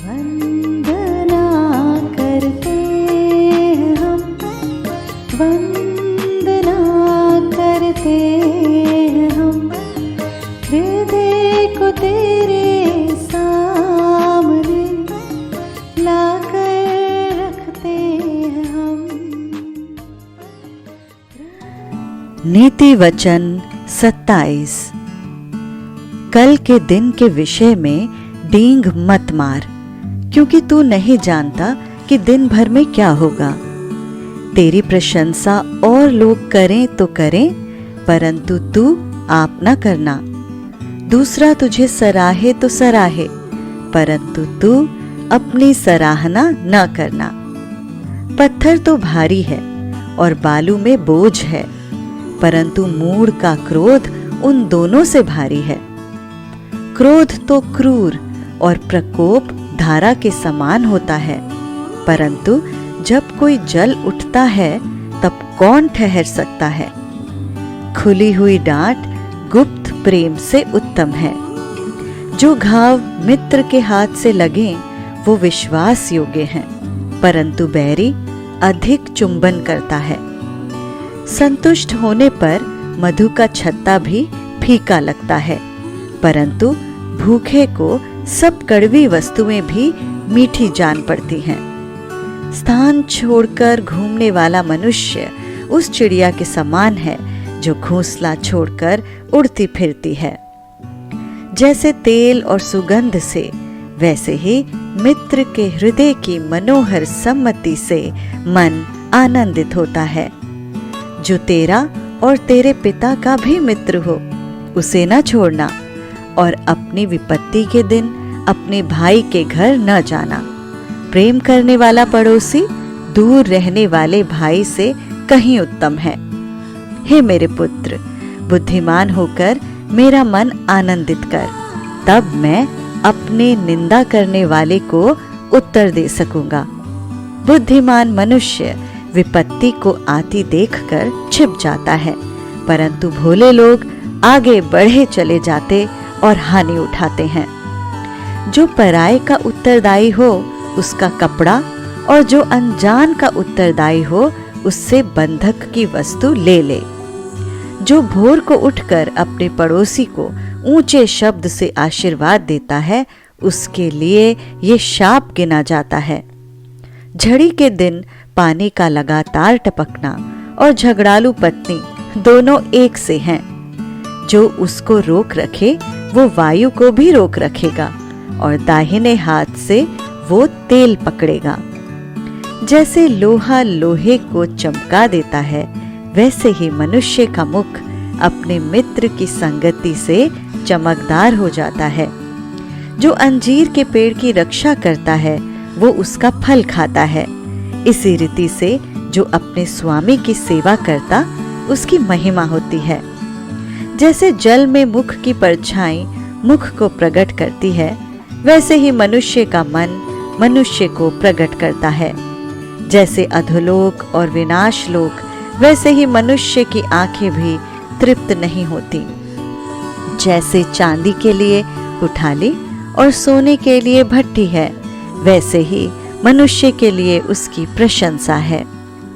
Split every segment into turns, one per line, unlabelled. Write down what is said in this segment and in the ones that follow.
वंदना करते हैं हम, वंदना करते हैं हम, हृदय को तेरे सामने लाकर रखते हैं हम।
नीति वचन 27। कल के दिन के विषय में डींग मत मार, क्योंकि तू नहीं जानता कि दिन भर में क्या होगा। तेरी प्रशंसा और लोग करें तो करें, परंतु तू आप न करना। दूसरा तुझे सराहे तो सराहे, परंतु तू अपनी सराहना न करना। पत्थर तो भारी है और बालू में बोझ है, परंतु मूढ़ का क्रोध उन दोनों से भारी है। क्रोध तो क्रूर और प्रकोप धारा के समान होता है, परंतु जब कोई जल उठता है तब कौन ठहर सकता है। खुली हुई डांट गुप्त प्रेम से उत्तम है। जो घाव मित्र के हाथ से लगे वो विश्वास योग्य हैं, परंतु बैरी अधिक चुंबन करता है। संतुष्ट होने पर मधु का छत्ता भी फीका लगता है, परंतु भूखे को सब कड़वी वस्तुएं भी मीठी जान पड़ती हैं। स्थान छोड़कर घूमने वाला मनुष्य उस चिड़िया के समान है जो घोंसला छोड़कर उड़ती फिरती है। जैसे तेल और सुगंध से, वैसे ही मित्र के हृदय की मनोहर सम्मति से मन आनंदित होता है। जो तेरा और तेरे पिता का भी मित्र हो, उसे न छोड़ना, और अपनी विपत्ति के दिन अपने भाई के घर न जाना। प्रेम करने वाला पड़ोसी दूर रहने वाले भाई से कहीं उत्तम है। हे मेरे पुत्र, बुद्धिमान होकर मेरा मन आनंदित कर, तब मैं अपने निंदा करने वाले को उत्तर दे सकूंगा। बुद्धिमान मनुष्य विपत्ति को आती देखकर छिप जाता है, परंतु भोले लोग आगे बढ़े चले जाते और हानि उठाते हैं। जो पराये का उत्तरदायी हो उसका कपड़ा, और जो अनजान का उत्तरदायी हो उससे बंधक की वस्तु ले ले। जो भोर को उठकर अपने पड़ोसी को ऊंचे शब्द से आशीर्वाद देता है, उसके लिए ये शाप गिना जाता है। झड़ी के दिन पानी का लगातार टपकना और झगड़ालू पत्नी दोनों एक से हैं। जो उसको रोक रखे वो वायु को भी रोक रखेगा, और दाहिने हाथ से वो तेल पकड़ेगा। जैसे लोहा लोहे को चमका देता है, वैसे ही मनुष्य का मुख अपने मित्र की संगति से चमकदार हो जाता है। जो अंजीर के पेड़ की रक्षा करता है वो उसका फल खाता है। इसी रीति से जो अपने स्वामी की सेवा करता उसकी महिमा होती है। जैसे जल में मुख की परछाई मुख को प्रकट करती है, वैसे ही मनुष्य का मन मनुष्य को प्रकट करता है। जैसे अधोलोक और विनाश लोक, वैसे ही मनुष्य की आंखें भी तृप्त नहीं होती। जैसे चांदी के लिए कुठाली और सोने के लिए भट्ठी है, वैसे ही मनुष्य के लिए उसकी प्रशंसा है।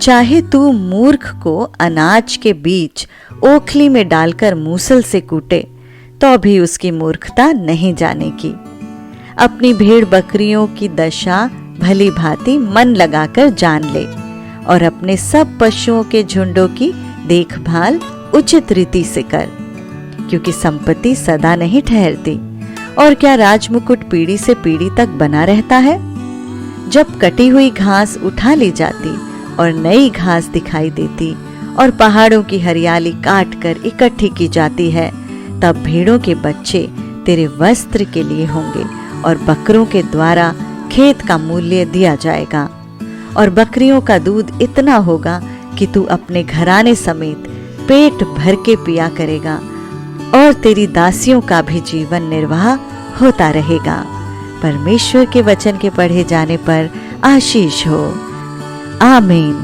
चाहे तू मूर्ख को अनाज के बीच ओखली में डालकर मूसल से कूटे, तो भी उसकी मूर्खता नहीं जानेगी। अपनी भेड़ बकरियों की दशा भली भांति मन लगाकर जान ले, और अपने सब पशुओं के झुंडों की देखभाल उचित रीति से कर, क्योंकि संपत्ति सदा नहीं ठहरती, और क्या राजमुकुट पीढ़ी से पीढ़ी तक बना रहता है। जब कटी हुई घास उठा ली जाती और नई घास दिखाई देती, और पहाड़ों की हरियाली काट कर इकट्ठी की जाती है, तब भेड़ों के बच्चे तेरे वस्त्र के लिए होंगे, और बकरों के द्वारा खेत का मूल्य दिया जाएगा। और बकरियों का दूध इतना होगा कि तू अपने घराने समेत पेट भर के पिया करेगा, और तेरी दासियों का भी जीवन निर्वाह होता रहेगा। परमेश्वर के वचन के पढ़े जाने पर आशीष हो। आमीन।